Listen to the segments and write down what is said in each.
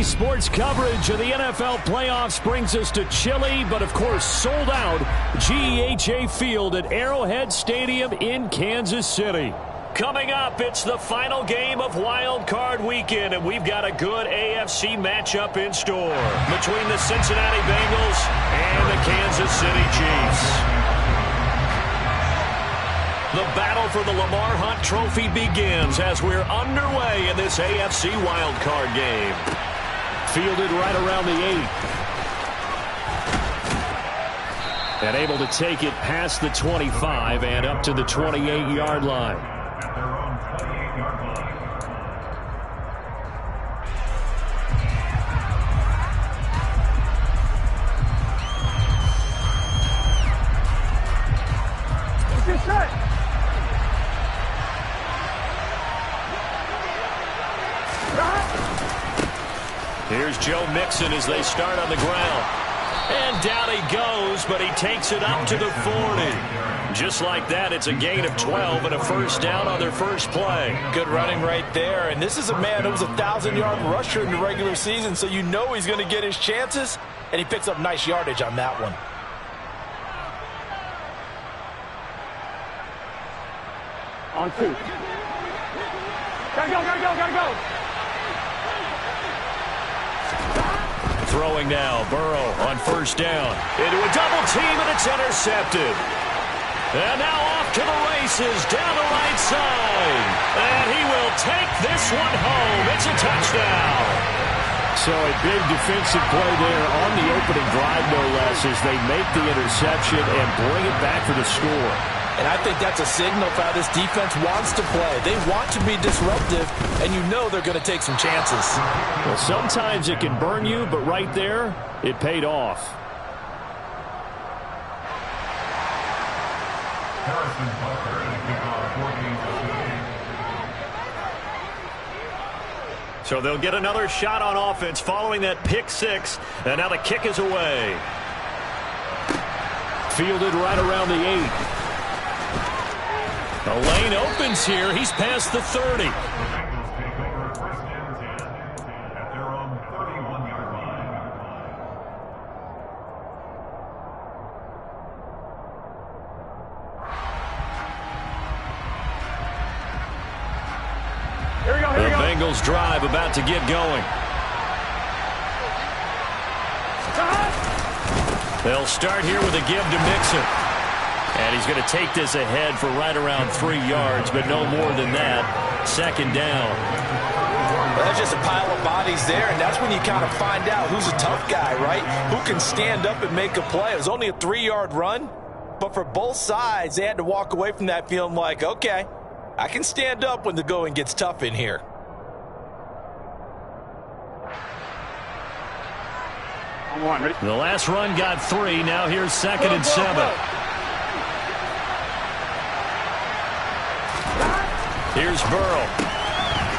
Today's sports coverage of the NFL playoffs brings us to chilly, but of course sold out GEHA Field at Arrowhead Stadium in Kansas City. Coming up, it's the final game of Wild Card Weekend, and we've got a good AFC matchup in store between the Cincinnati Bengals and the Kansas City Chiefs. The battle for the Lamar Hunt Trophy begins as we're underway in this AFC wildcard game. Fielded right around the 8. And able to take it past the 25 and up to the 28-yard line. Here's Joe Mixon as they start on the ground. And down he goes, but he takes it up to the 40. Just like that, it's a gain of 12 and a first down on their first play. Good running right there. And this is a man who was a 1,000-yard rusher in the regular season, so you know he's going to get his chances, and he picks up nice yardage on that one. On 2. Gotta go, gotta go, gotta go. Throwing now, Burrow on first down. Into a double team, and it's intercepted. And now off to the races, down the right side. And he will take this one home. It's a touchdown. So a big defensive play there on the opening drive, no less, as they make the interception and bring it back for the score. And I think that's a signal for how this defense wants to play. They want to be disruptive, and you know they're going to take some chances. Well, sometimes it can burn you, but right there, it paid off. So they'll get another shot on offense following that pick six, and now the kick is away. Fielded right around the 8. The lane opens here. He's past the 30. The Bengals drive about to get going. They'll start here with a give to Mixon. And he's going to take this ahead for right around 3 yards, but no more than that. Second down. Well, that's just a pile of bodies there, and that's when you kind of find out who's a tough guy, right? Who can stand up and make a play. It was only a 3-yard run, but for both sides, they had to walk away from that feeling like, okay, I can stand up when the going gets tough in here. The last run got 3. Now here's 2nd and 7. Here's Burrow.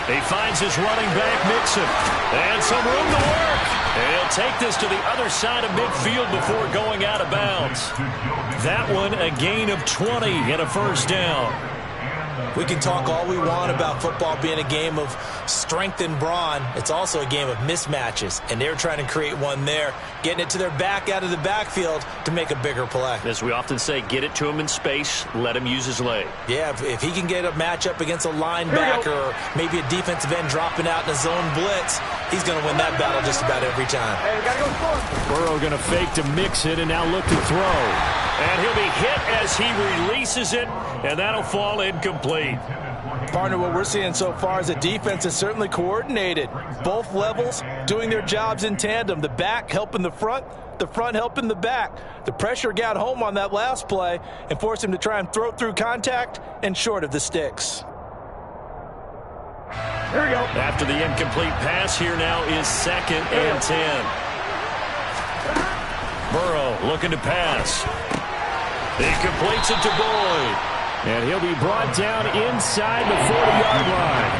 He finds his running back, Mixon. And some room to work. And he'll take this to the other side of midfield before going out of bounds. That one, a gain of 20 and a first down. We can talk all we want about football being a game of strength and brawn. It's also a game of mismatches, and they're trying to create one there, getting it to their back out of the backfield to make a bigger play. As we often say, get it to him in space, let him use his leg. Yeah, if he can get a matchup against a linebacker or maybe a defensive end dropping out in a zone blitz, he's going to win that battle just about every time. Hey, we got to go score. Burrow going to fake to mix it and now look to throw. And he'll be hit as he releases it, and that'll fall incomplete. Partner, what we're seeing so far is the defense is certainly coordinated. Both levels doing their jobs in tandem. The back helping the front helping the back. The pressure got home on that last play and forced him to try and throw through contact and short of the sticks. Here we go. After the incomplete pass, here now is 2nd and 10. Burrow looking to pass. He completes it to Boyd. And he'll be brought down inside the 40-yard line.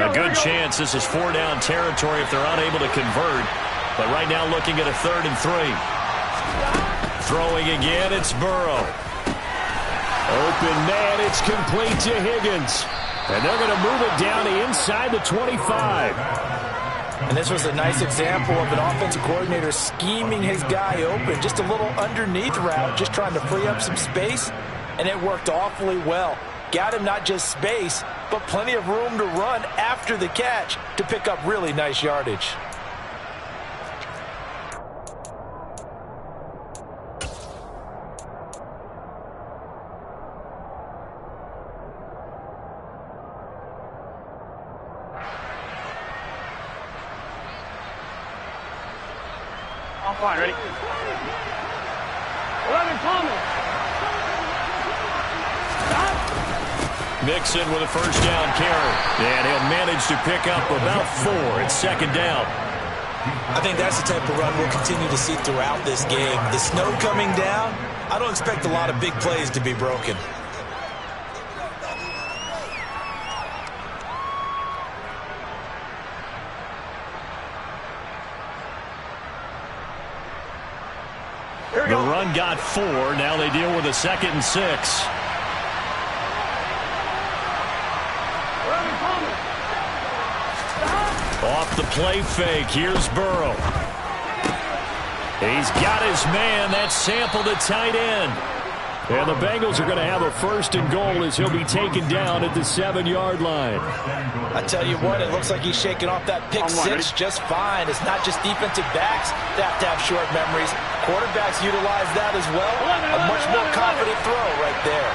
A good chance this is 4-down territory if they're unable to convert. But right now looking at a 3rd and 3. Throwing again, it's Burrow. Open man, it's complete to Higgins. And they're going to move it down to inside the 25. And this was a nice example of an offensive coordinator scheming his guy open. Just a little underneath route, just trying to free up some space. And it worked awfully well. Got him not just space, but plenty of room to run after the catch to pick up really nice yardage. I'm fine, ready? 11 coming. Mixon with a first down carry. And he'll manage to pick up about 4. It's 2nd down. I think that's the type of run we'll continue to see throughout this game. The snow coming down, I don't expect a lot of big plays to be broken. The run got 4. Now they deal with a 2nd and 6. Off the play fake. Here's Burrow. He's got his man. That's Sample, the tight end. And the Bengals are going to have a 1st and goal as he'll be taken down at the 7-yard line. I tell you what, it looks like he's shaking off that pick 6 just fine. It's not just defensive backs that have to have short memories. Quarterbacks utilize that as well. A much more confident throw right there.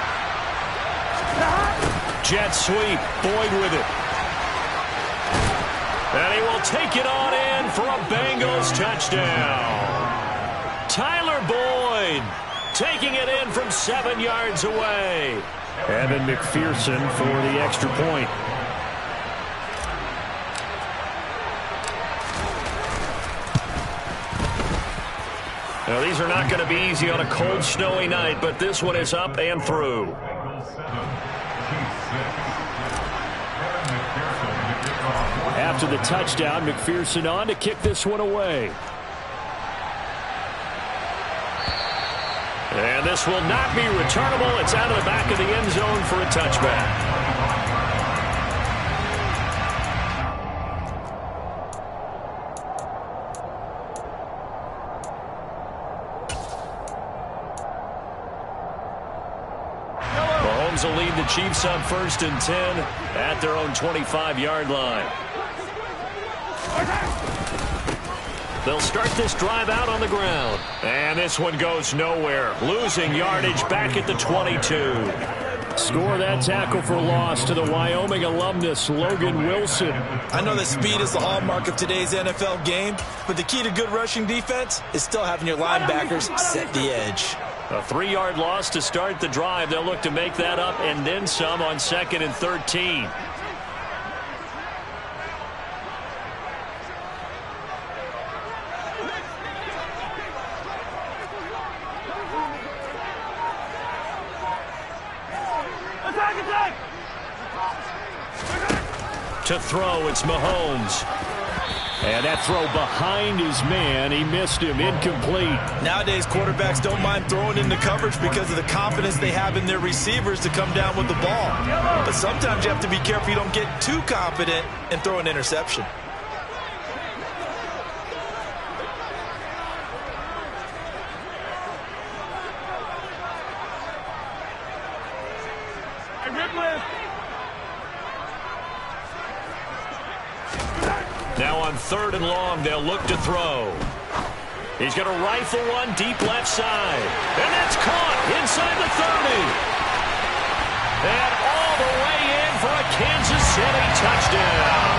Jet sweep. Boyd with it. And he will take it on in for a Bengals touchdown. Tyler Boyd taking it in from 7 yards away. Evan McPherson for the extra point. Now, these are not going to be easy on a cold, snowy night, but this one is up and through. After the touchdown, McPherson on to kick this one away. And this will not be returnable. It's out of the back of the end zone for a touchback. Mahomes will lead the Chiefs on 1st and 10 at their own 25-yard line. They'll start this drive out on the ground. And this one goes nowhere. Losing yardage back at the 22. Score that tackle for loss to the Wyoming alumnus, Logan Wilson. I know that speed is the hallmark of today's NFL game, but the key to good rushing defense is still having your linebackers set the edge. A 3-yard loss to start the drive. They'll look to make that up and then some on 2nd and 13. To throw, it's Mahomes. And that throw behind his man. He missed him. Incomplete. Nowadays, quarterbacks don't mind throwing into coverage because of the confidence they have in their receivers to come down with the ball. But sometimes you have to be careful you don't get too confident and throw an interception. Now on 3rd and long, they'll look to throw. He's going to rifle one deep left side. And that's caught inside the 30. And all the way in for a Kansas City touchdown.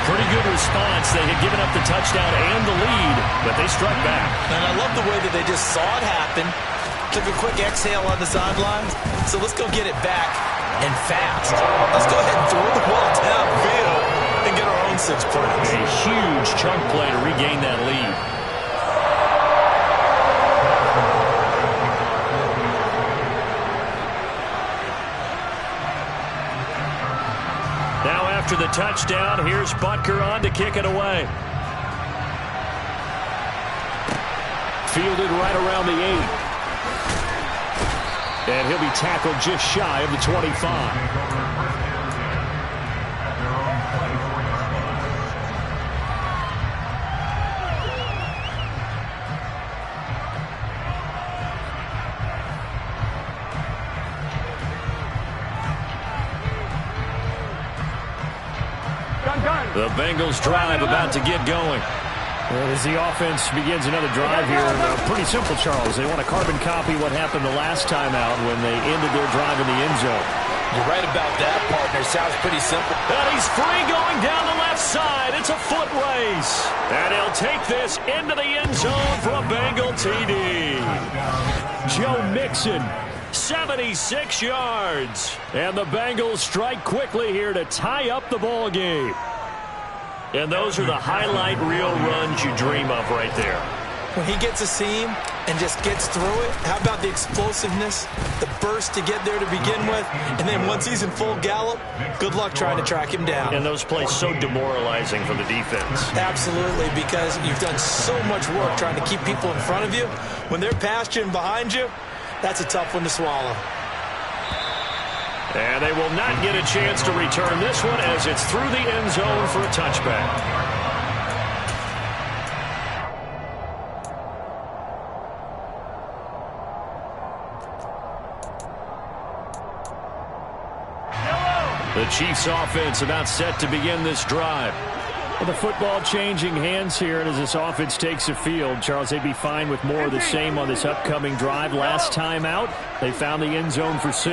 Pretty good response. They had given up the touchdown and the lead, but they struck back. And I love the way that they just saw it happen. Took a quick exhale on the sidelines. So let's go get it back. And fast. Let's go ahead and throw the ball downfield and get our own 6 points. A huge chunk play to regain that lead. Now after the touchdown. Here's Butker on to kick it away. Fielded right around the 8. And he'll be tackled just shy of the 25. The Bengals drive about to get going. As the offense begins another drive here, pretty simple, Charles. They want to carbon copy what happened the last time out when they ended their drive in the end zone. You're right about that, partner. Sounds pretty simple. And he's free going down the left side. It's a foot race. And he'll take this into the end zone for a Bengal TD. Joe Mixon, 76 yards. And the Bengals strike quickly here to tie up the ball game. And those are the highlight reel runs you dream of right there. When he gets a seam and just gets through it, how about the explosiveness, the burst to get there to begin with, and then once he's in full gallop, good luck trying to track him down. And those plays so demoralizing for the defense. Absolutely, because you've done so much work trying to keep people in front of you. When they're past you and behind you, that's a tough one to swallow. And they will not get a chance to return this one as it's through the end zone for a touchback. The Chiefs offense about set to begin this drive. Well, the football changing hands here, and as this offense takes the field, Charles, they'd be fine with more of the same on this upcoming drive. Last time out, they found the end zone for 6.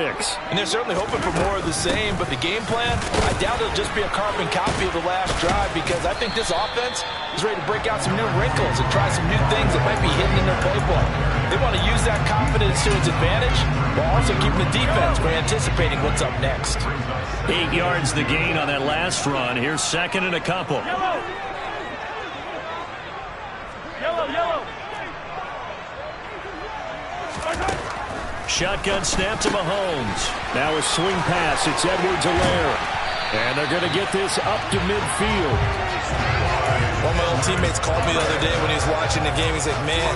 And they're certainly hoping for more of the same, but the game plan, I doubt it'll just be a carbon copy of the last drive, because I think this offense is ready to break out some new wrinkles and try some new things that might be hidden in their playbook. They want to use that confidence to its advantage while also keeping the defense by anticipating what's up next. 8 yards the gain on that last run. Here's second and a couple. Yellow. Yellow, yellow. Shotgun snap to Mahomes. Now a swing pass. It's Edwards-Helaire. And they're going to get this up to midfield. One of my old teammates called me the other day when he was watching the game. He's like, man,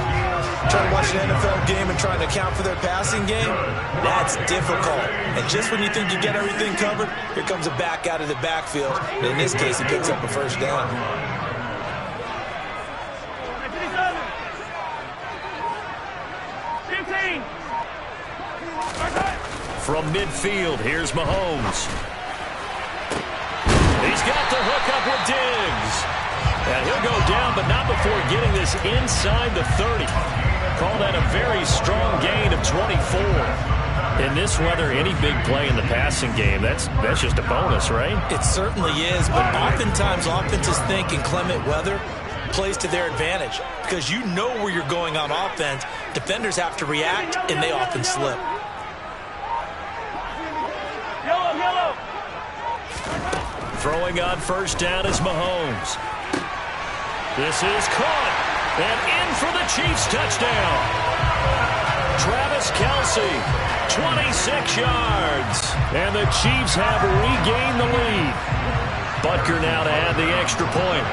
trying to watch an NFL game and trying to account for their passing game, that's difficult. And just when you think you get everything covered, here comes a back out of the backfield. And in this case, he picks up a first down. From midfield, here's Mahomes. He's got the hook up with Diggs. And he'll go down, but not before getting this inside the 30. Call that a very strong gain of 24. In this weather, any big play in the passing game, that's just a bonus, right? It certainly is, but oftentimes offenses think inclement weather plays to their advantage because you know where you're going on offense. Defenders have to react, and they often slip. Yellow. Throwing on first down is Mahomes. This is caught, and in for the Chiefs touchdown. Travis Kelce, 26 yards, and the Chiefs have regained the lead. Butker now to add the extra point.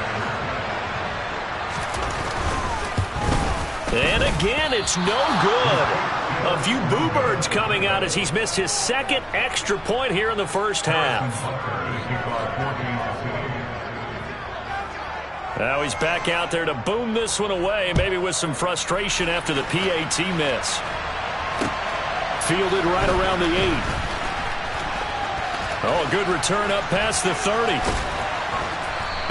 And again, it's no good. A few boo birds coming out as he's missed his second extra point here in the first half. Now he's back out there to boom this one away, maybe with some frustration after the PAT miss. Fielded right around the 8. Oh, a good return up past the 30.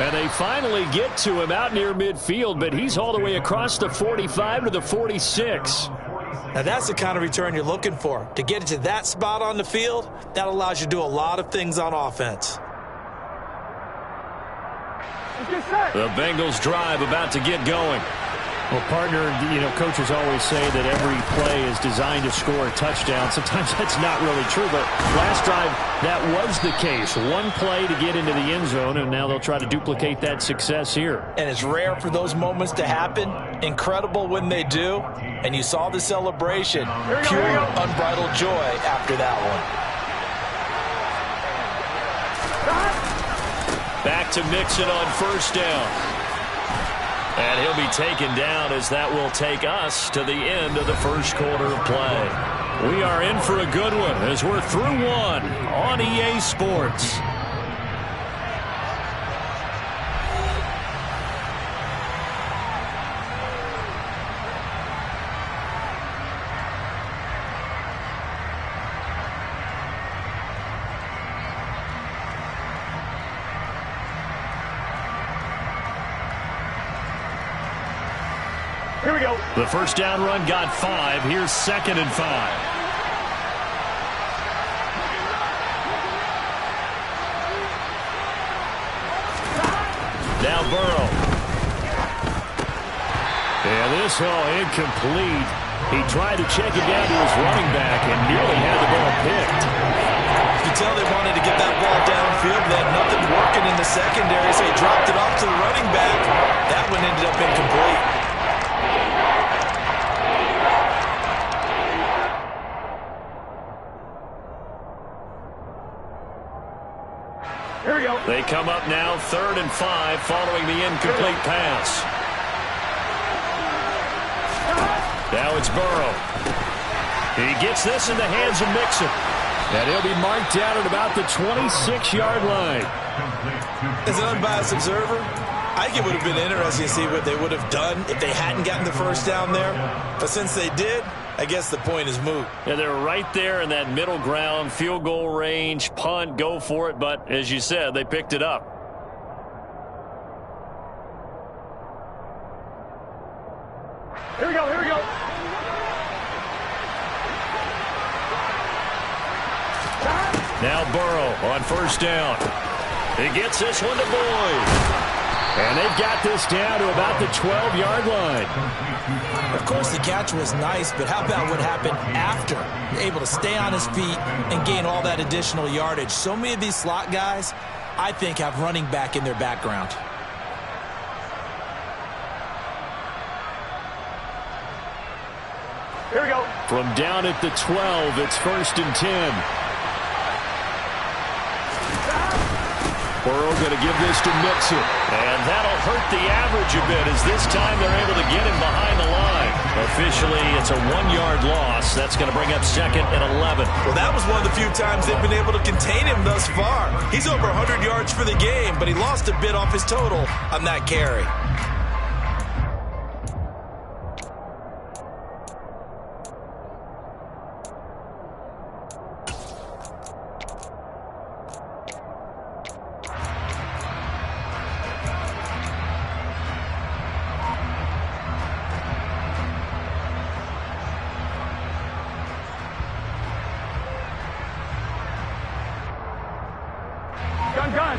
And they finally get to him out near midfield, but he's all the way across the 45 to the 46. Now that's the kind of return you're looking for. To get it to that spot on the field, that allows you to do a lot of things on offense. The Bengals drive about to get going. Well, partner, coaches always say that every play is designed to score a touchdown. Sometimes that's not really true, but last drive, that was the case. One play to get into the end zone, and now they'll try to duplicate that success here. And it's rare for those moments to happen. Incredible when they do. And you saw the celebration. Pure, unbridled joy after that one. Back to Mixon on first down. And he'll be taken down as that will take us to the end of the first quarter of play. We are in for a good one as we're through one on EA Sports. Here we go. The first down run got 5. Here's 2nd and 5. Now Burrow. And this incomplete. He tried to check it down to his running back and nearly had the ball picked. You could tell they wanted to get that ball downfield. They had nothing working in the secondary, so he dropped it off to the running back. That one ended up incomplete. Here we go. They come up now 3rd and 5 following the incomplete pass. Now it's Burrow. He gets this in the hands of Mixon. And he'll be marked down at about the 26-yard line. As an unbiased observer, I think it would have been interesting to see what they would have done if they hadn't gotten the first down there. But since they did, I guess the point is moot. Yeah, they're right there in that middle ground, field goal range, punt, go for it. But as you said, they picked it up. Here we go. Here we go. Now Burrow on first down. He gets this one to Boyd. And they've got this down to about the 12-yard line. Of course, the catch was nice, but how about what happened after? Able to stay on his feet and gain all that additional yardage. So many of these slot guys, I think, have running back in their background. Here we go. From down at the 12, it's 1st and 10. Burrow going to give this to Mixon. And that'll hurt the average a bit as this time they're able to get him behind the line. Officially, it's a 1-yard loss. That's going to bring up 2nd and 11. Well, that was one of the few times they've been able to contain him thus far. He's over 100 yards for the game, but he lost a bit off his total on that carry.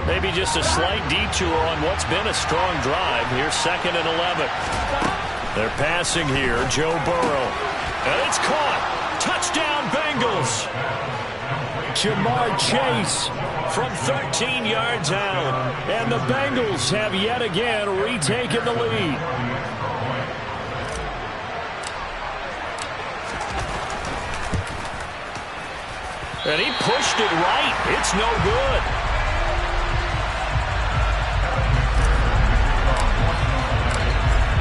Maybe just a slight detour on what's been a strong drive. Here's 2nd and 11. They're passing here. Joe Burrow. And it's caught. Touchdown, Bengals. Jamar Chase from 13 yards out. And the Bengals have yet again retaken the lead. And he pushed it right. It's no good.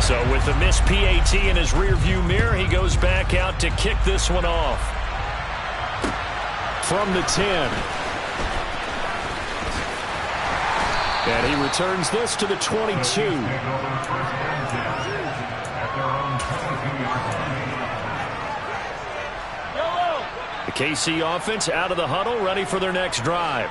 So with the missed PAT in his rearview mirror, he goes back out to kick this one off. From the 10. And he returns this to the 22. The KC offense out of the huddle, ready for their next drive.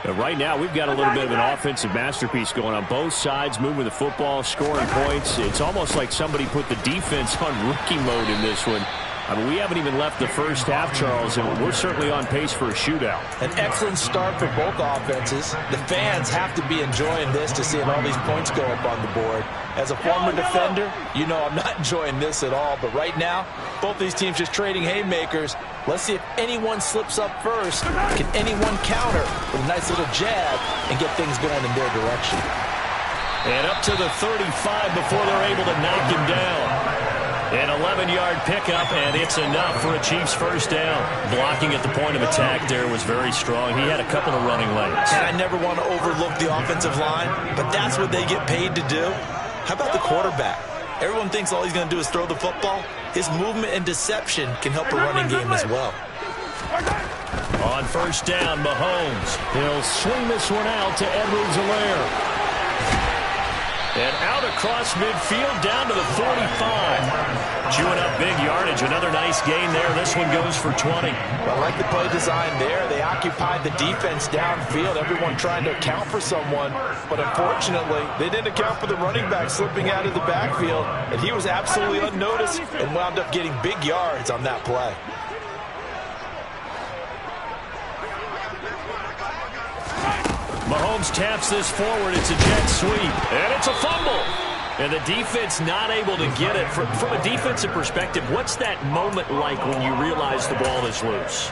And right now, we've got a little bit of an offensive masterpiece going on both sides, moving the football, scoring points. It's almost like somebody put the defense on rookie mode in this one. I mean, we haven't even left the first half, Charles, and we're certainly on pace for a shootout. An excellent start for both offenses. The fans have to be enjoying this to seeing all these points go up on the board. As a former defender, you know I'm not enjoying this at all. But right now, both these teams just trading haymakers. Let's see if anyone slips up first. Can anyone counter with a nice little jab and get things going in their direction? And up to the 35 before they're able to knock him down. An 11-yard pickup, and it's enough for a Chiefs first down. Blocking at the point of attack there was very strong. He had a couple of running lanes. And I never want to overlook the offensive line, but that's what they get paid to do. How about the quarterback? Everyone thinks all he's going to do is throw the football. His movement and deception can help a running game as well. On first down, Mahomes. He'll swing this one out to Edwards-Helaire. And out across midfield down to the 45. Chewing up big yardage. Another nice gain there. This one goes for 20. Well, I like the play design there. They occupied the defense downfield. Everyone trying to account for someone. But unfortunately, they didn't account for the running back slipping out of the backfield. And he was absolutely unnoticed and wound up getting big yards on that play. Mahomes taps this forward. It's a jet sweep. And it's a fumble. And the defense not able to get it. From a defensive perspective, what's that moment like when you realize the ball is loose?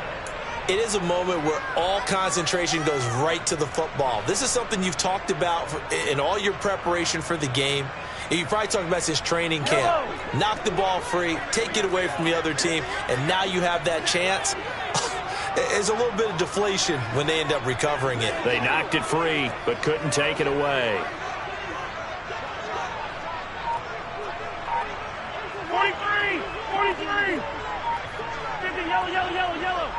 It is a moment where all concentration goes right to the football. This is something you've talked about in all your preparation for the game. You probably talked about this training camp. Knock the ball free, take it away from the other team, and now you have that chance. There's a little bit of deflation when they end up recovering it. They knocked it free, but couldn't take it away. 43! 43! 50, yellow.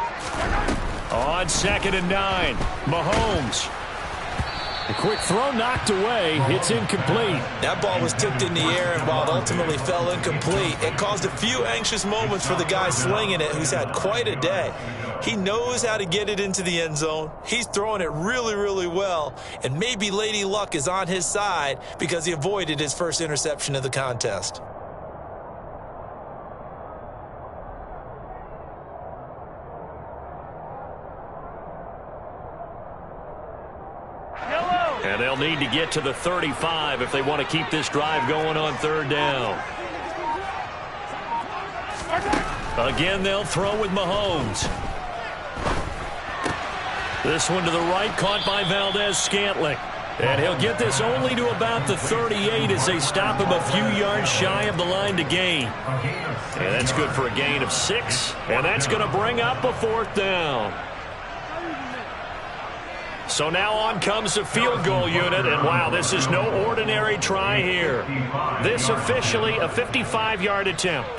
On 2nd and 9, Mahomes. A quick throw knocked away. It's incomplete. That ball was tipped in the air, and while it ultimately fell incomplete, it caused a few anxious moments for the guy slinging it, who's had quite a day. He knows how to get it into the end zone. He's throwing it really, really well, and maybe Lady Luck is on his side because he avoided his first interception of the contest. And they'll need to get to the 35 if they want to keep this drive going on 3rd down. Again, they'll throw with Mahomes. This one to the right, caught by Valdez-Scantling. And he'll get this only to about the 38 as they stop him a few yards shy of the line to gain. And that's good for a gain of 6. And that's going to bring up a 4th down. So now on comes the field goal unit, and wow, this is no ordinary try here. This officially a 55-yard attempt.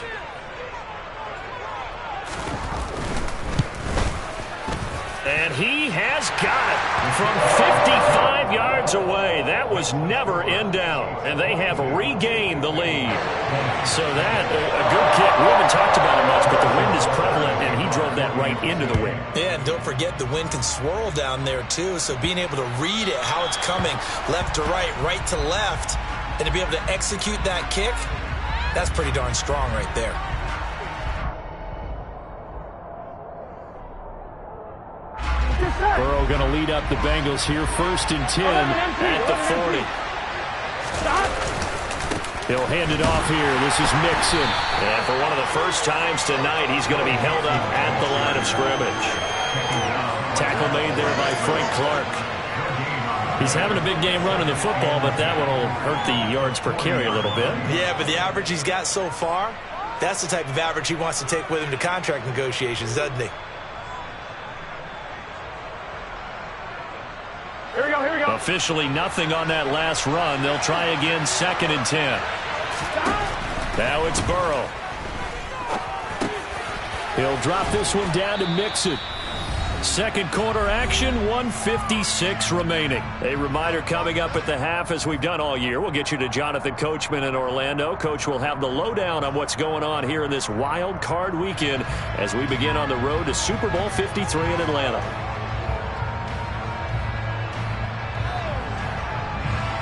And he has got it from 55 yards away. That was never in down, and they have regained the lead. So that, a good kick. We haven't talked about it much, but the wind is prevalent, and he drove that right into the wind. Yeah, and don't forget the wind can swirl down there too, so being able to read it, how it's coming, left to right, right to left, and to be able to execute that kick, that's pretty darn strong right there. Burrow going to lead up the Bengals here, 1st and 10 at the 40. He'll hand it off here. This is Mixon. And for one of the first times tonight, he's going to be held up at the line of scrimmage. Tackle made there by Frank Clark. He's having a big game running the football, but that one will hurt the yards per carry a little bit. Yeah, but the average he's got so far, that's the type of average he wants to take with him to contract negotiations, doesn't he? Here we go. Officially nothing on that last run. They'll try again, 2nd and 10. Now it's Burrow. He'll drop this one down to Mixon. 2nd quarter action, 1:56 remaining. A reminder coming up at the half, as we've done all year. We'll get you to Jonathan Coachman in Orlando. Coach will have the lowdown on what's going on here in this wild card weekend as we begin on the road to Super Bowl 53 in Atlanta.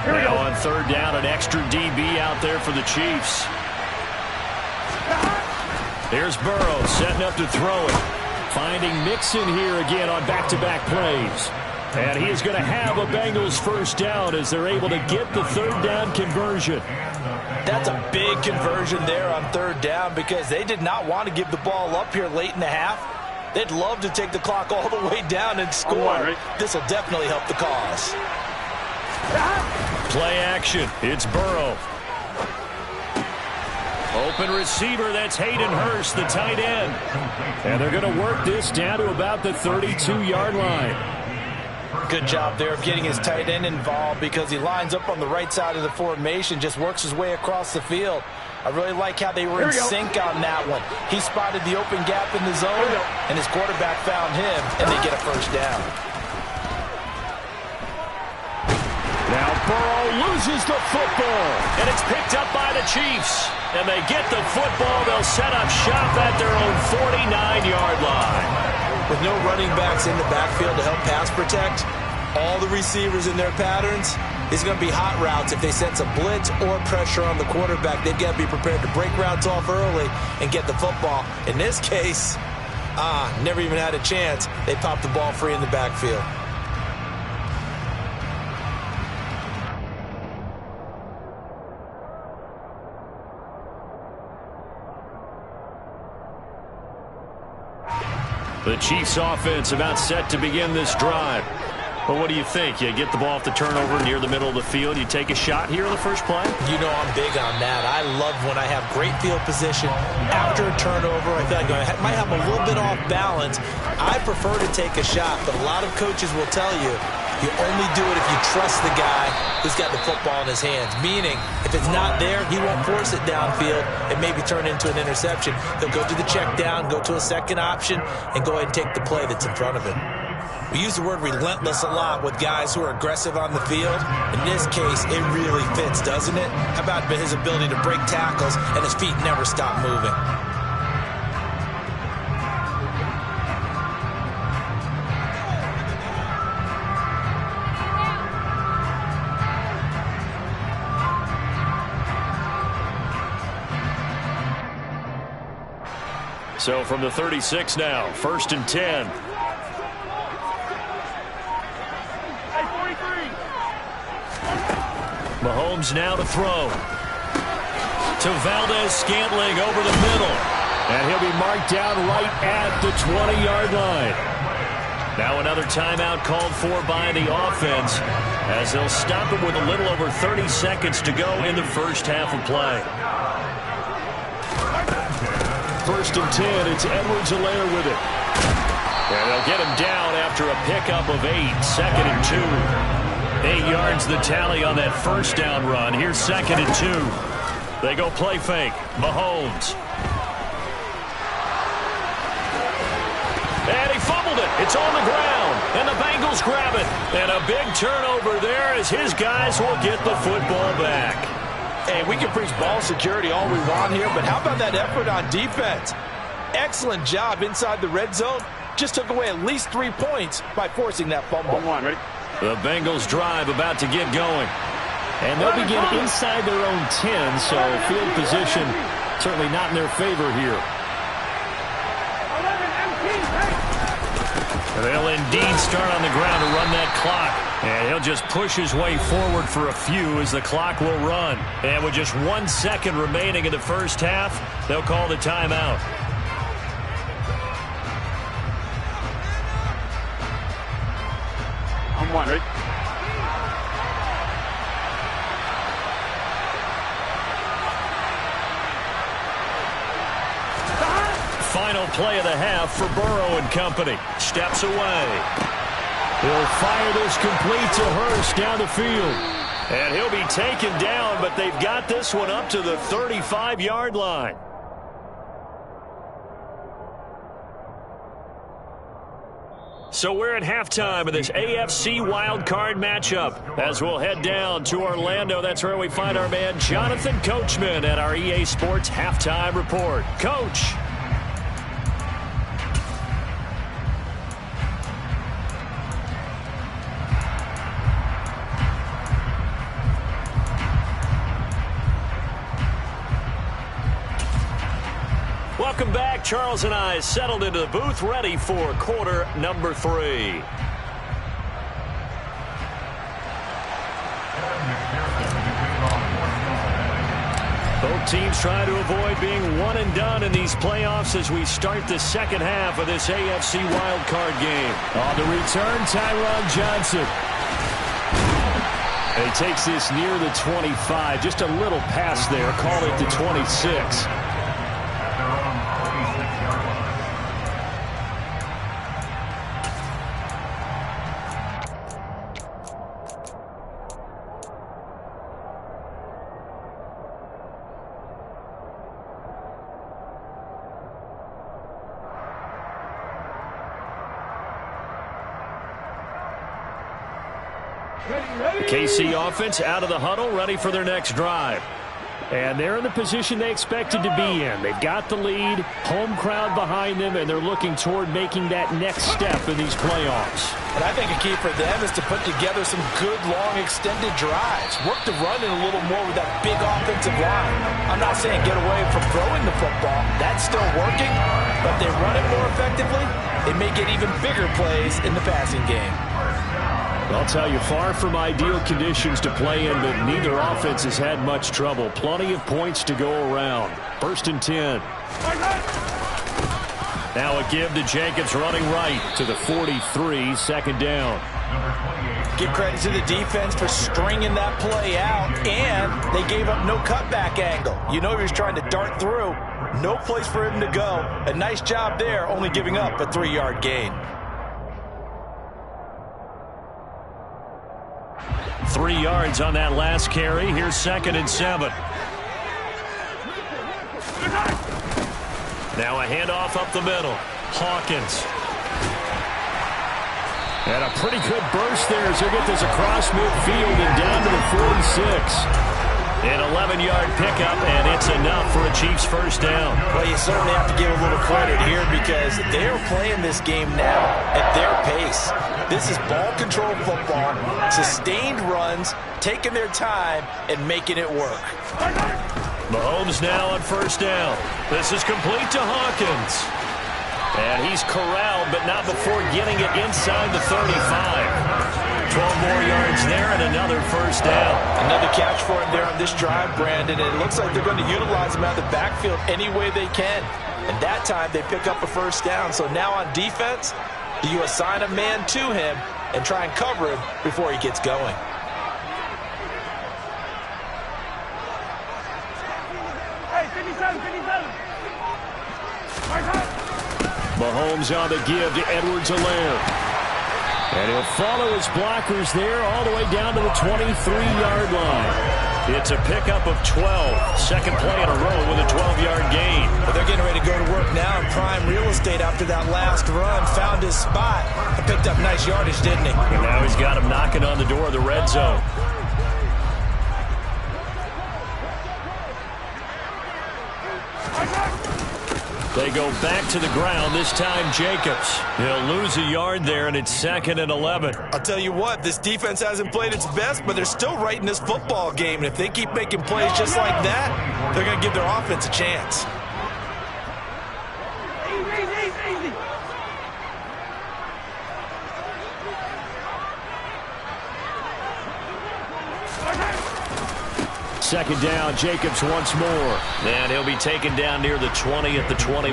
Now on 3rd down, an extra DB out there for the Chiefs. Here's Burrow setting up to throw it. Finding Mixon here again on back-to-back plays. And he is going to have a Bengals first down as they're able to get the 3rd down conversion. That's a big conversion there on 3rd down because they did not want to give the ball up here late in the half. They'd love to take the clock all the way down and score. This will definitely help the cause. Play action. It's Burrow. Open receiver, that's Hayden Hurst, the tight end. And they're going to work this down to about the 32-yard line. Good job there of getting his tight end involved because he lines up on the right side of the formation, just works his way across the field. I really like how they were in sync on that one. He spotted the open gap in the zone, and his quarterback found him, and they get a first down. Now Burrow loses the football, and it's picked up by the Chiefs. And they get the football. They'll set up shop at their own 49-yard line. With no running backs in the backfield to help pass protect, all the receivers in their patterns, it's going to be hot routes. If they sense a blitz or pressure on the quarterback, they've got to be prepared to break routes off early and get the football. In this case, never even had a chance. They popped the ball free in the backfield. The Chiefs offense about set to begin this drive. Well, what do you think? You get the ball off the turnover near the middle of the field. You take a shot here in the first play? You know I'm big on that. I love when I have great field position after a turnover. I feel like I might have a little bit off balance. I prefer to take a shot, but a lot of coaches will tell you you only do it if you trust the guy who's got the football in his hands. Meaning, if it's not there, he won't force it downfield and maybe turn into an interception. He'll go to the check down, go to a second option, and go ahead and take the play that's in front of him. We use the word relentless a lot with guys who are aggressive on the field. In this case, it really fits, doesn't it? How about his ability to break tackles and his feet never stop moving? So from the 36 now, 1st and 10. Mahomes now to throw. To Valdez-Scantling over the middle. And he'll be marked down right at the 20-yard line. Now another timeout called for by the offense as they'll stop it with a little over 30 seconds to go in the first half of play. 1st and 10, it's Edwards-Helaire with it. And they'll get him down after a pickup of 8, 2nd and 2. 8 yards the tally on that first down run. Here's 2nd and 2. They go play fake. Mahomes. And he fumbled it. It's on the ground. And the Bengals grab it. And a big turnover there as his guys will get the football back. Hey, we can preach ball security all we want here, but how about that effort on defense? Excellent job inside the red zone. Just took away at least 3 points by forcing that fumble. Ready? The Bengals drive about to get going. And they'll begin inside their own 10, so field position certainly not in their favor here. They'll indeed start on the ground to run that clock. And he'll just push his way forward for a few as the clock will run. And with just 1 second remaining in the first half, they'll call the timeout. I'm one, ready? Final play of the half for Burrow and company. Steps away. He'll fire this complete to Hurst down the field. And he'll be taken down, but they've got this one up to the 35-yard line. So we're at halftime of this AFC wildcard matchup. As we'll head down to Orlando, that's where we find our man Jonathan Coachman at our EA Sports Halftime Report. Coach. Welcome back. Charles and I settled into the booth, ready for quarter number 3. Both teams try to avoid being one and done in these playoffs as we start the second half of this AFC wildcard game. On the return, Tyron Johnson. He takes this near the 25. Just a little pass there. Call it the 26. The KC offense out of the huddle, ready for their next drive. And they're in the position they expected to be in. They've got the lead, home crowd behind them, and they're looking toward making that next step in these playoffs. And I think a key for them is to put together some good, long, extended drives. Work the run in a little more with that big offensive line. I'm not saying get away from throwing the football. That's still working. But if they run it more effectively, they may get even bigger plays in the passing game. I'll tell you, far from ideal conditions to play in, but neither offense has had much trouble. Plenty of points to go around. 1st and 10. Now a give to Jacobs running right to the 43, 2nd down. Give credit to the defense for stringing that play out, and they gave up no cutback angle. You know he was trying to dart through. No place for him to go. A nice job there, only giving up a 3-yard gain. 3 yards on that last carry. Here's 2nd and 7. Now a handoff up the middle. Hawkins. And a pretty good burst there as he'll get this across midfield and down to the 46. An 11-yard pickup, and it's enough for a Chiefs first down. Well, you certainly have to give a little credit here because they are playing this game now at their pace. This is ball control football, sustained runs, taking their time, and making it work. Mahomes now on first down. This is complete to Hawkins. And he's corralled, but not before getting it inside the 35. 12 more yards there and another first down. Another catch for him there on this drive, Brandon. And it looks like they're going to utilize him out of the backfield any way they can. And that time they pick up a first down. So now on defense, do you assign a man to him and try and cover him before he gets going? Hey, 57, 57. Mahomes on the give to Edwards-Helaire. And he'll follow his blockers there all the way down to the 23-yard line. It's a pickup of 12. Second play in a row with a 12-yard gain. But they're getting ready to go to work now in prime real estate after that last run. Found his spot and picked up nice yardage, didn't he? And now he's got him knocking on the door of the red zone. They go back to the ground, this time Jacobs. He'll lose a yard there, and it's 2nd and 11. I'll tell you what, this defense hasn't played its best, but they're still right in this football game. And if they keep making plays just like that, they're going to give their offense a chance. Easy. 2nd down, Jacobs once more. And he'll be taken down near the 20 at the 21.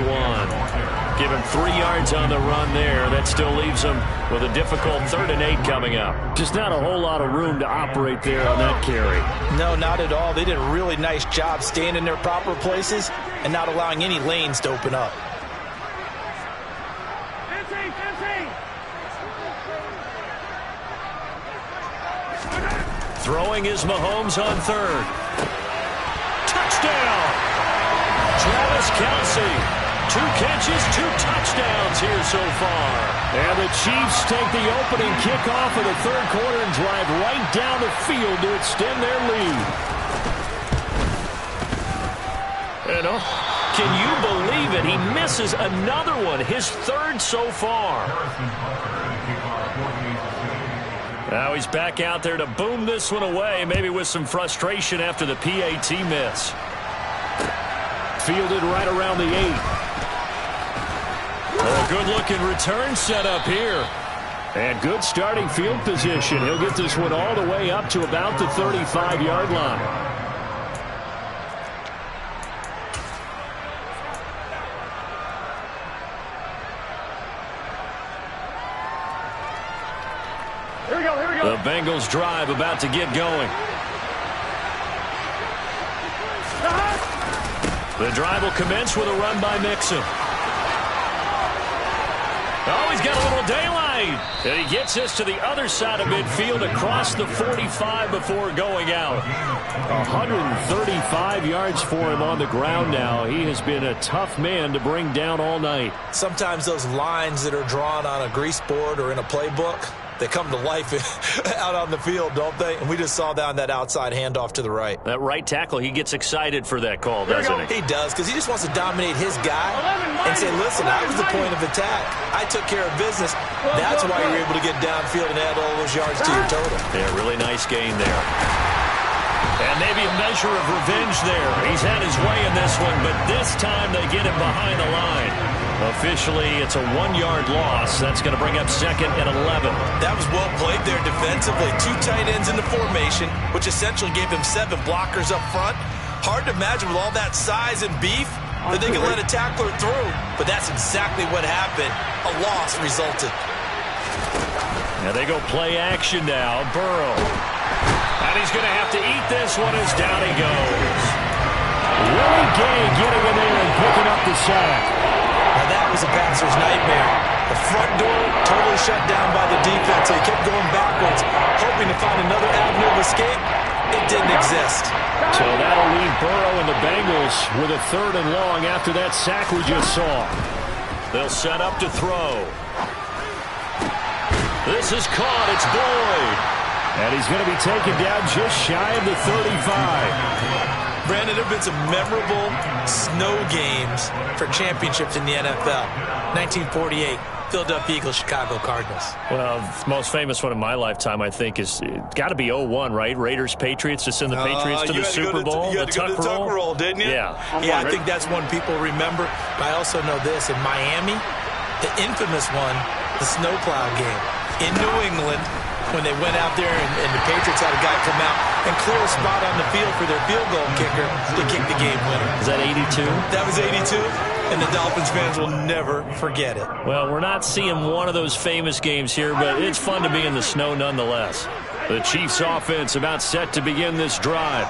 Give him 3 yards on the run there. That still leaves him with a difficult 3rd and 8 coming up. Just not a whole lot of room to operate there on that carry. No, not at all. They did a really nice job staying in their proper places and not allowing any lanes to open up. Throwing is Mahomes on 3rd. Touchdown! Travis Kelce. 2 catches, 2 touchdowns here so far. And the Chiefs take the opening kickoff of the 3rd quarter and drive right down the field to extend their lead. And can you believe it? He misses another one, his 3rd so far. Now he's back out there to boom this one away, maybe with some frustration after the PAT miss. Fielded right around the 8. Oh, good-looking return set up here. And good starting field position. He'll get this one all the way up to about the 35-yard line. The Bengals drive about to get going. The drive will commence with a run by Mixon. Oh, he's got a little daylight. And he gets us to the other side of midfield across the 45 before going out. 135 yards for him on the ground now. He has been a tough man to bring down all night. Sometimes those lines that are drawn on a grease board or in a playbook, they come to life out on the field, don't they? And we just saw that on that outside handoff to the right. That right tackle, he gets excited for that call, doesn't he? He does, because he just wants to dominate his guy and say, listen, I was the point of attack. I took care of business. That's why you're able to get downfield and add all those yards to your total. Yeah, really nice gain there. And maybe a measure of revenge there. He's had his way in this one, but this time they get him behind the line. Officially, it's a 1-yard loss. That's going to bring up 2nd and 11. That was well played there defensively. 2 tight ends in the formation, which essentially gave them 7 blockers up front. Hard to imagine with all that size and beef that they can let a tackler through. But that's exactly what happened. A loss resulted. Now they go play action now. Burrow. And he's going to have to eat this one as down he goes. Willie Gay getting in there and picking up the sack. Now that was a passer's nightmare. The front door totally shut down by the defense. They kept going backwards, hoping to find another avenue of escape. It didn't exist. So that'll leave Burrow and the Bengals with a 3rd and long after that sack we just saw. They'll set up to throw. This is caught. It's Boyd. And he's going to be taken down just shy of the 35. Brandon, there have been some memorable snow games for championships in the NFL. 1948, Philadelphia Eagles, Chicago Cardinals. Well, the most famous one in my lifetime, I think, is got to be 01, right? Raiders, Patriots, to send the Patriots to the Super Bowl. You had to go to the tuck roll, didn't you? Yeah. Yeah, I think that's one people remember. But I also know this. In Miami, the infamous one, the snowplow game. In New England, when they went out there and the Patriots had a guy come out and clear a spot on the field for their field goal kicker to kick the game winner. Is that 82? That was 82, and the Dolphins fans will never forget it. Well, we're not seeing one of those famous games here, but it's fun to be in the snow nonetheless. The Chiefs offense about set to begin this drive.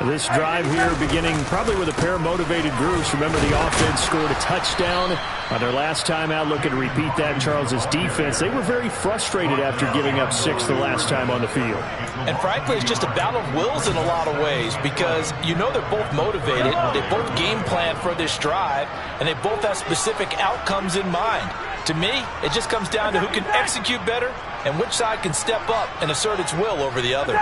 This drive here beginning probably with a pair of motivated groups. Remember, the offense scored a touchdown on their last time out. Looking to repeat that. Charles's defense, they were very frustrated after giving up 6 the last time on the field. And frankly, it's just a battle of wills in a lot of ways, because you know they're both motivated. They both game plan for this drive, and they both have specific outcomes in mind. To me, it just comes down to who can execute better and which side can step up and assert its will over the other.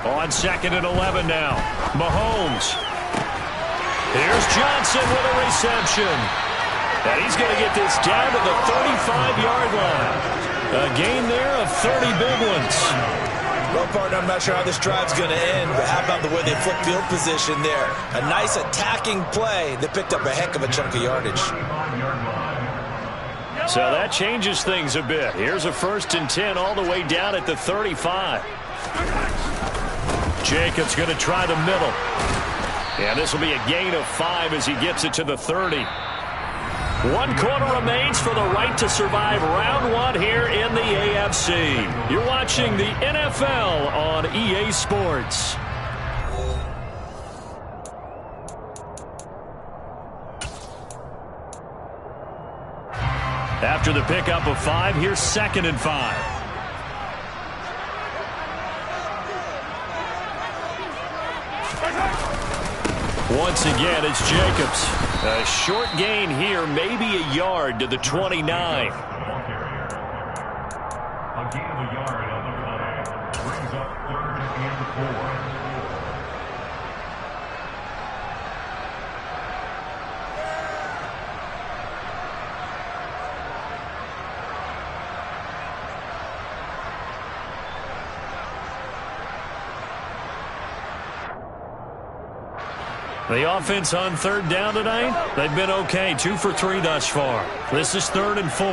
On 2nd and 11 now. Mahomes. Here's Johnson with a reception. And he's going to get this down to the 35-yard line. A gain there of 30 big ones. Well, partner, I'm not sure how this drive's going to end, but how about the way they flip field position there? A nice attacking play that picked up a heck of a chunk of yardage. So that changes things a bit. Here's a 1st and 10 all the way down at the 35. Jacobs going to try the middle. And this will be a gain of 5 as he gets it to the 30. 1 quarter remains for the right to survive round 1 here in the AFC. You're watching the NFL on EA Sports. After the pickup of 5, here's 2nd and 5. Once again, it's Jacobs. A short gain here, maybe a yard to the 29. A gain of a yard on the play. Brings up 3rd and 4. The offense on 3rd down tonight, they've been okay. 2 for 3 thus far. This is 3rd and 4.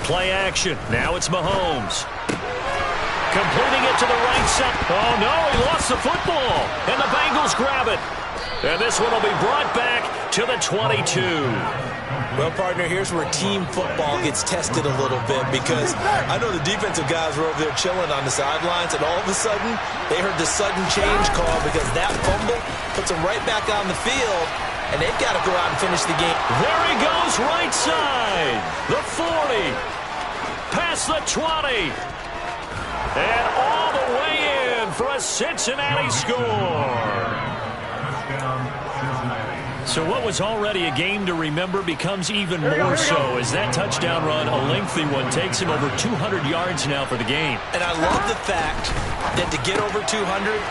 Play action. Now it's Mahomes. Completing it to the right side. Oh, no, he lost the football. And the Bengals grab it. And this one will be brought back to the 22. Well, partner, here's where team football gets tested a little bit, because I know the defensive guys were over there chilling on the sidelines, and all of a sudden, they heard the sudden change call because that fumble puts them right back on the field, and they've got to go out and finish the game. There he goes, right side. The 40. Past the 20. And all the way in for a Cincinnati score. So what was already a game to remember becomes even more so as that touchdown run, a lengthy one, takes him over 200 yards now for the game. And I love the fact that to get over 200,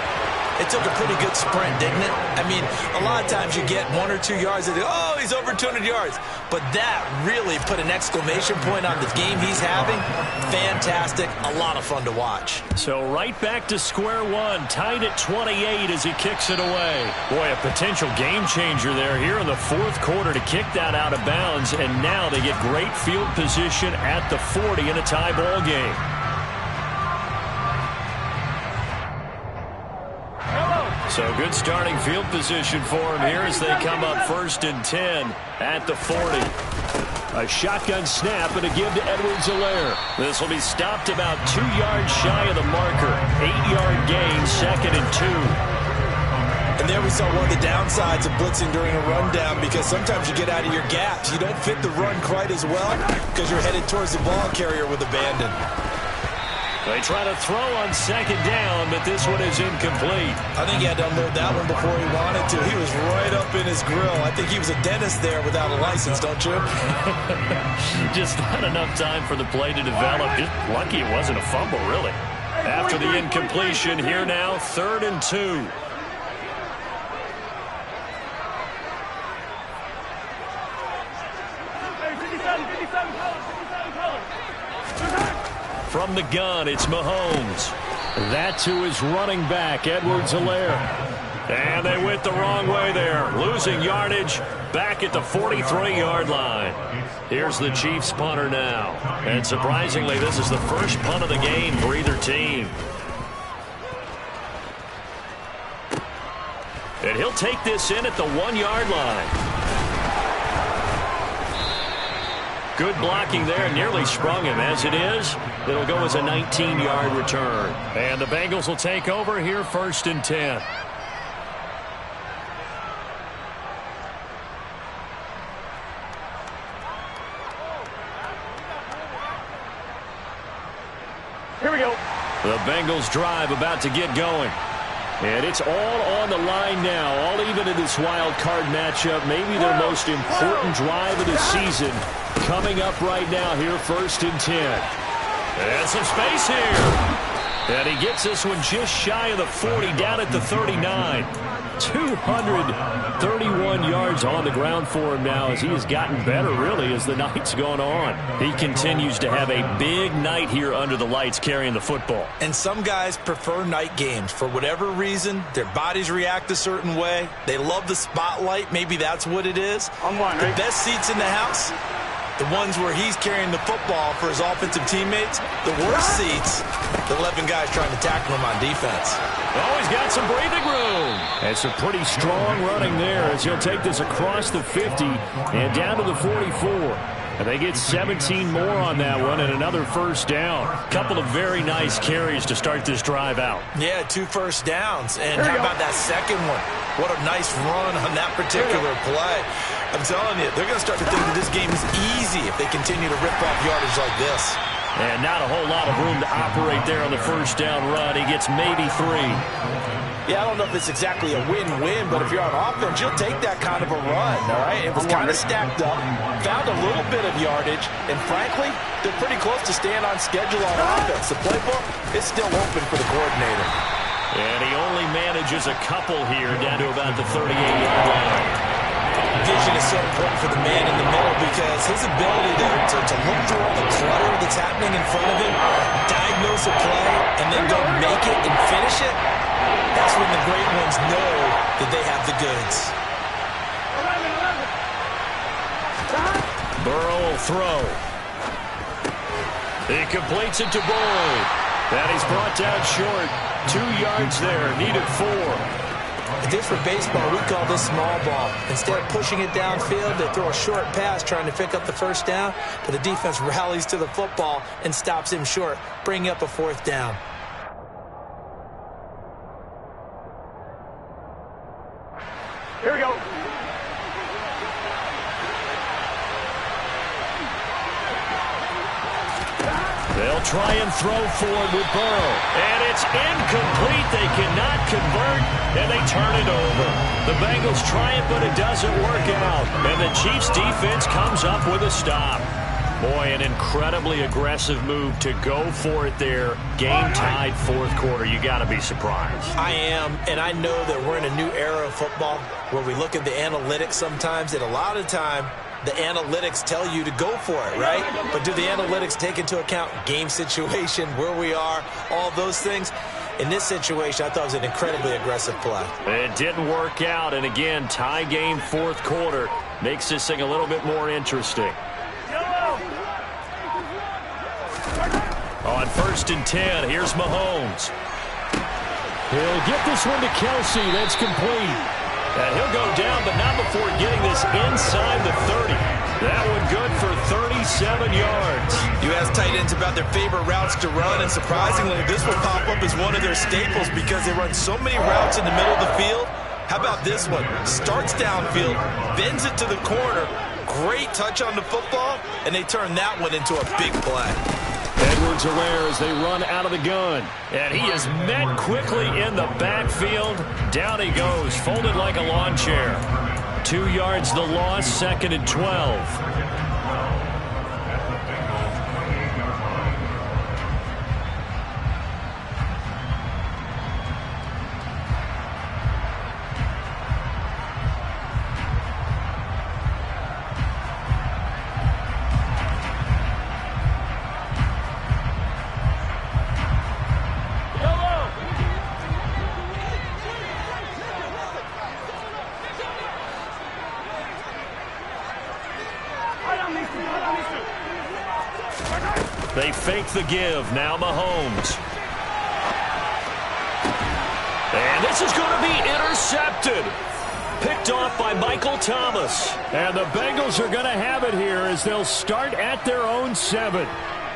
it took a pretty good sprint, didn't it? I mean, a lot of times you get 1 or 2 yards and oh, he's over 200 yards. But that really put an exclamation point on the game he's having. Fantastic. A lot of fun to watch. So right back to square one, tied at 28 as he kicks it away. Boy, a potential game changer there here in the fourth quarter to kick that out of bounds. And now they get great field position at the 40 in a tie ball game. So good starting field position for him here as they come up 1st and 10 at the 40. A shotgun snap and a give to Edwards-Helaire. This will be stopped about 2 yards shy of the marker. 8-yard gain, 2nd and 2. And there we saw one of the downsides of blitzing during a rundown, because sometimes you get out of your gaps. You don't fit the run quite as well because you're headed towards the ball carrier with abandon. They try to throw on 2nd down, but this one is incomplete. I think he had to unload that one before he wanted to. He was right up in his grill. I think he was a dentist there without a license, don't you? Just not enough time for the play to develop. Just lucky it wasn't a fumble, really. After the incompletion, here now, 3rd and 2. From the gun, it's Mahomes. That's who is running back, Edwards-Helaire. And they went the wrong way there, losing yardage back at the 43-yard line. Here's the Chiefs punter now. And surprisingly, this is the first punt of the game for either team. And he'll take this in at the 1-yard line. Good blocking there, nearly sprung him. As it is, it'll go as a 19-yard return. And the Bengals will take over here, 1st and 10. Here we go. The Bengals drive about to get going. And it's all on the line now, all even in this wild card matchup. Maybe their most important drive of the season coming up right now here, 1st and 10. And some space here. And he gets this one just shy of the 40, down at the 39. 231 yards on the ground for him now as he has gotten better, really, as the night's gone on. He continues to have a big night here under the lights carrying the football. And some guys prefer night games. For whatever reason, their bodies react a certain way. They love the spotlight. Maybe that's what it is. The best seats in the house, the ones where he's carrying the football for his offensive teammates. The worst seats, the 11 guys trying to tackle him on defense. Oh, he's got some breathing room. And some pretty strong running there as he'll take this across the 50 and down to the 44. And they get 17 more on that one and another 1st down. Couple of very nice carries to start this drive out. Yeah, 2 first downs. And how about that second one? What a nice run on that particular play. I'm telling you, they're going to start to think that this game is easy if they continue to rip off yardage like this. And not a whole lot of room to operate there on the 1st down run. He gets maybe 3. Yeah, I don't know if it's exactly a win-win, but if you're on offense, you'll take that kind of a run, all right? It was kind of stacked up, found a little bit of yardage, and frankly, they're pretty close to staying on schedule on offense. The playbook is still open for the coordinator. And he only manages a couple here down to about the 38-yard line. Vision is so important for the man in the middle because his ability to look through all the clutter that's happening in front of him, diagnose a play, and then go make it and finish it, that's when the great ones know that they have the goods. Burrow will throw. He completes it to Boyd. And he's brought down short. 2 yards there. Needed 4. If this were baseball, we call this small ball. Instead of pushing it downfield, they throw a short pass trying to pick up the first down, but the defense rallies to the football and stops him short, bringing up a 4th down. Here we go. They'll try and throw for it with Burrow. And it's incomplete. They cannot convert, and they turn it over. The Bengals try it, but it doesn't work out. And the Chiefs defense comes up with a stop. Boy, an incredibly aggressive move to go for it there. Game-tied 4th quarter. You got to be surprised. I am, and I know that we're in a new era of football where we look at the analytics sometimes, and a lot of time the analytics tell you to go for it, right? But do the analytics take into account game situation, where we are, all those things? In this situation, I thought it was an incredibly aggressive play. It didn't work out, and again, tie game 4th quarter makes this thing a little bit more interesting. On 1st and 10, here's Mahomes. He'll get this one to Kelsey. That's complete. And he'll go down, but not before getting this inside the 30. That one good for 37 yards. You ask tight ends about their favorite routes to run, and surprisingly, this will pop up as one of their staples because they run so many routes in the middle of the field. How about this one? Starts downfield, bends it to the corner. Great touch on the football, and they turn that one into a big play. Edwards-Helaire as they run out of the gun. And he is met quickly in the backfield. Down he goes, folded like a lawn chair. 2 yards the loss, 2nd and 12. They fake the give. Now Mahomes. And this is going to be intercepted. Picked off by Michael Thomas. And the Bengals are going to have it here as they'll start at their own 7.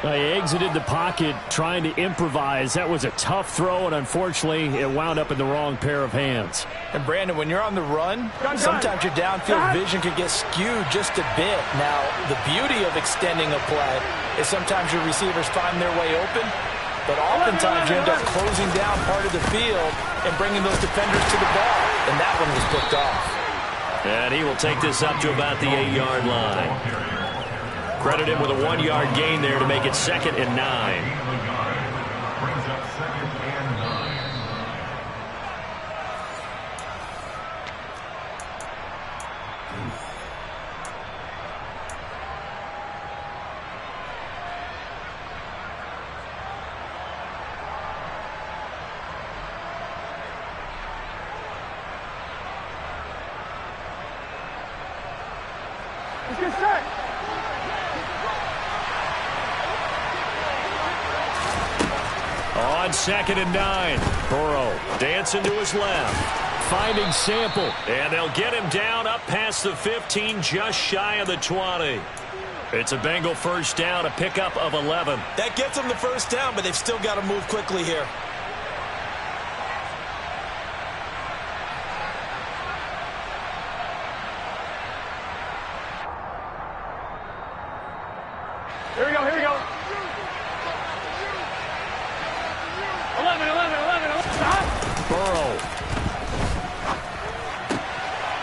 They exited the pocket trying to improvise. That was a tough throw, and unfortunately, it wound up in the wrong pair of hands. And, Brandon, when you're on the run, sometimes your downfield vision can get skewed just a bit. Now, the beauty of extending a play is sometimes your receivers find their way open, but oftentimes you end up closing down part of the field and bringing those defenders to the ball, and that one was picked off. And he will take this up to about the 8-yard line. Credit him with a 1-yard gain there to make it 2nd and 9. Let's get set. On 2nd and 9, Burrow dancing to his left, finding Sample, and they'll get him down up past the 15, just shy of the 20. It's a Bengal first down, a pickup of 11. That gets them the first down, but they've still got to move quickly here. Here we go, here we go. 11. Stop. Burrow.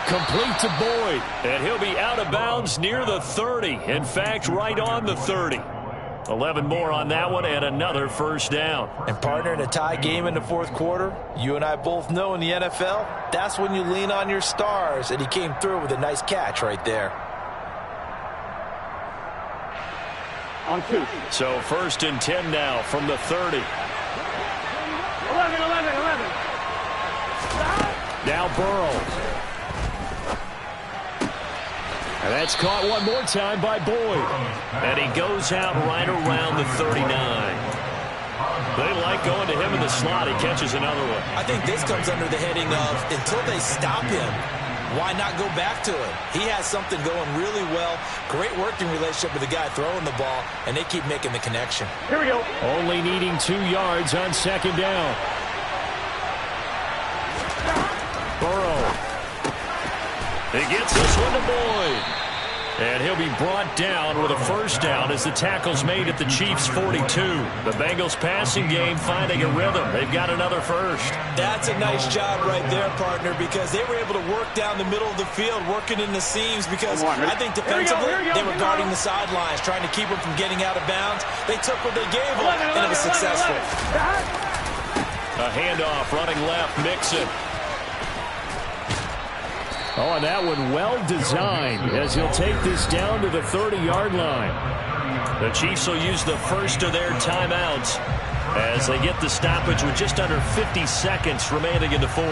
Complete to Boyd. And he'll be out of bounds near the 30. In fact, right on the 30. 11 more on that one and another first down. And, partner, in a tie game in the 4th quarter, you and I both know in the NFL, that's when you lean on your stars. And he came through with a nice catch right there. On 2. So 1st and 10 now from the 30. 11. Now Burrow. And that's caught one more time by Boyd. And he goes out right around the 39. They like going to him in the slot. He catches another one. I think this comes under the heading of until they stop him, why not go back to him? He has something going really well. Great working relationship with the guy throwing the ball, and they keep making the connection. Here we go. Only needing 2 yards on second down. Burrow. He gets this one to Boyd. And he'll be brought down with a first down as the tackle's made at the Chiefs' 42. The Bengals passing game finding a rhythm. They've got another first. That's a nice job right there, partner, because they were able to work down the middle of the field, working in the seams, because I think defensively they were guarding the sidelines, trying to keep them from getting out of bounds. They took what they gave them, and it was successful. A handoff running left, Mixon. Oh, and that one well designed as he'll take this down to the 30-yard line. The Chiefs will use the first of their timeouts as they get the stoppage with just under 50 seconds remaining in the fourth.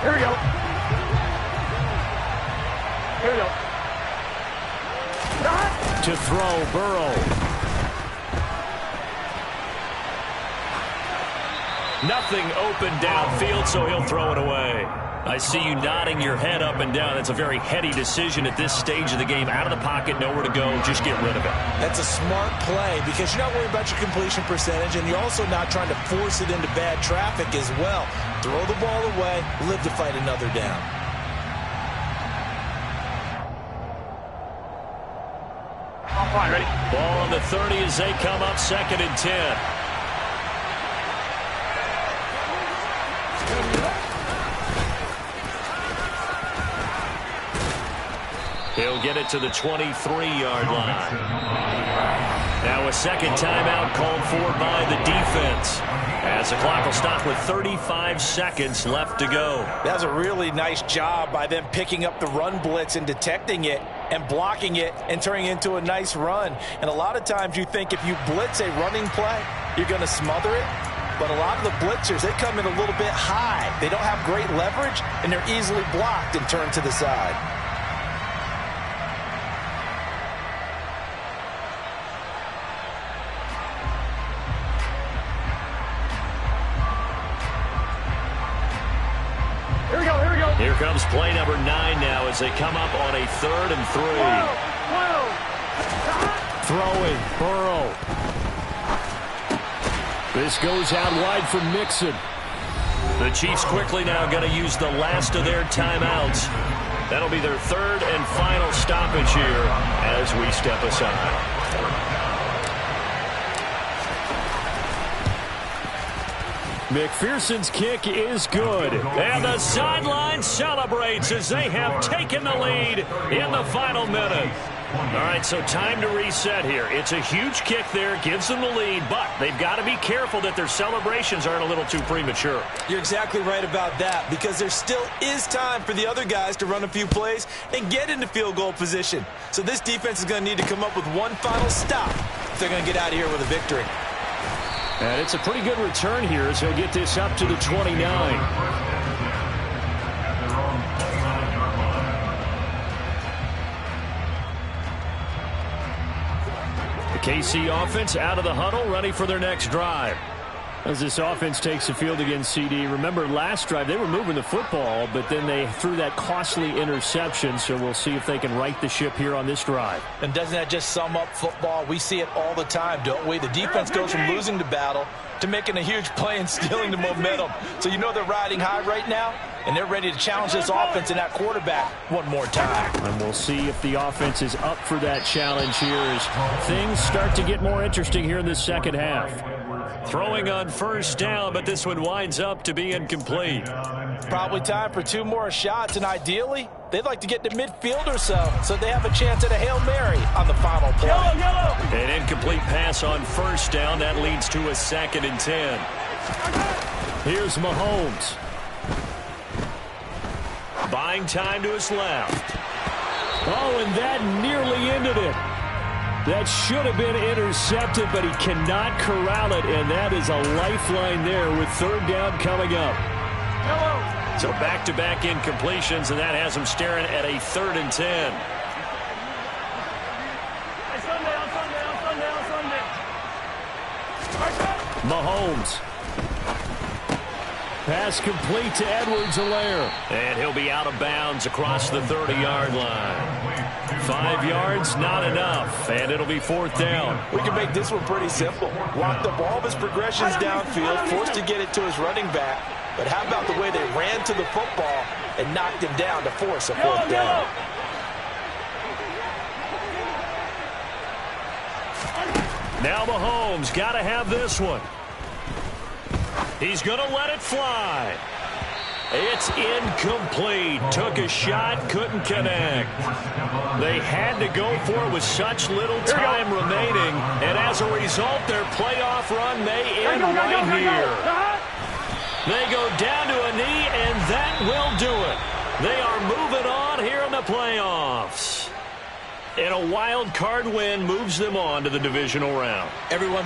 Here we go. Here we go. To throw, Burrow. Nothing open downfield, so he'll throw it away. I see you nodding your head up and down. That's a very heady decision at this stage of the game. Out of the pocket, nowhere to go. Just get rid of it. That's a smart play because you're not worried about your completion percentage, and you're also not trying to force it into bad traffic as well. Throw the ball away, live to fight another down. All right, ready? Ball on the 30 as they come up, 2nd and 10. He'll get it to the 23-yard line. Now a second timeout called for by the defense, as the clock will stop with 35 seconds left to go. That was a really nice job by them picking up the run blitz and detecting it and blocking it and turning it into a nice run. And a lot of times you think if you blitz a running play, you're going to smother it. But a lot of the blitzers, they come in a little bit high. They don't have great leverage, and they're easily blocked and turned to the side. Here comes play number 9 now as they come up on a 3rd and 3. Throwing, Burrow. This goes out wide for Mixon. The Chiefs quickly now going to use the last of their timeouts. That'll be their 3rd and final stoppage here as we step aside. McPherson's kick is good. And the sideline celebrates as they have taken the lead in the final minute. All right, so time to reset here. It's a huge kick there, gives them the lead, but they've got to be careful that their celebrations aren't a little too premature. You're exactly right about that, because there still is time for the other guys to run a few plays and get into field goal position. So this defense is going to need to come up with one final stop if they're going to get out of here with a victory. And it's a pretty good return here as he'll get this up to the 29. The KC offense out of the huddle, ready for their next drive. As this offense takes the field against CD, remember last drive they were moving the football, but then they threw that costly interception, so we'll see if they can right the ship here on this drive. And doesn't that just sum up football? We see it all the time, don't we? The defense goes from losing the battle to making a huge play and stealing the momentum. So you know they're riding high right now, and they're ready to challenge this offense and that quarterback one more time. And we'll see if the offense is up for that challenge here as things start to get more interesting here in the second half. Throwing on first down, but this one winds up to be incomplete. Probably time for 2 more shots, and ideally, they'd like to get to midfield or so they have a chance at a Hail Mary on the final play. An incomplete pass on first down. That leads to a 2nd and 10. Here's Mahomes. Buying time to his left. Oh, and that nearly ended it. That should have been intercepted, but he cannot corral it, and that is a lifeline there with 3rd down coming up. So back-to-back incompletions, and that has him staring at a 3rd and 10. Mahomes. Pass complete to Edwards-Helaire. And he'll be out of bounds across the 30-yard line. 5 yards, not enough. And it'll be 4th down. We can make this one pretty simple. Locked up all of his progressions downfield, forced to get it to his running back. But how about the way they ran to the football and knocked him down to force a 4th down? Now Mahomes got to have this one. He's going to let it fly. It's incomplete. Took a shot, couldn't connect. They had to go for it with such little time remaining. And as a result, their playoff run may end right here. They go down to a knee, and that will do it. They are moving on here in the playoffs. And a wild card win moves them on to the divisional round. Everyone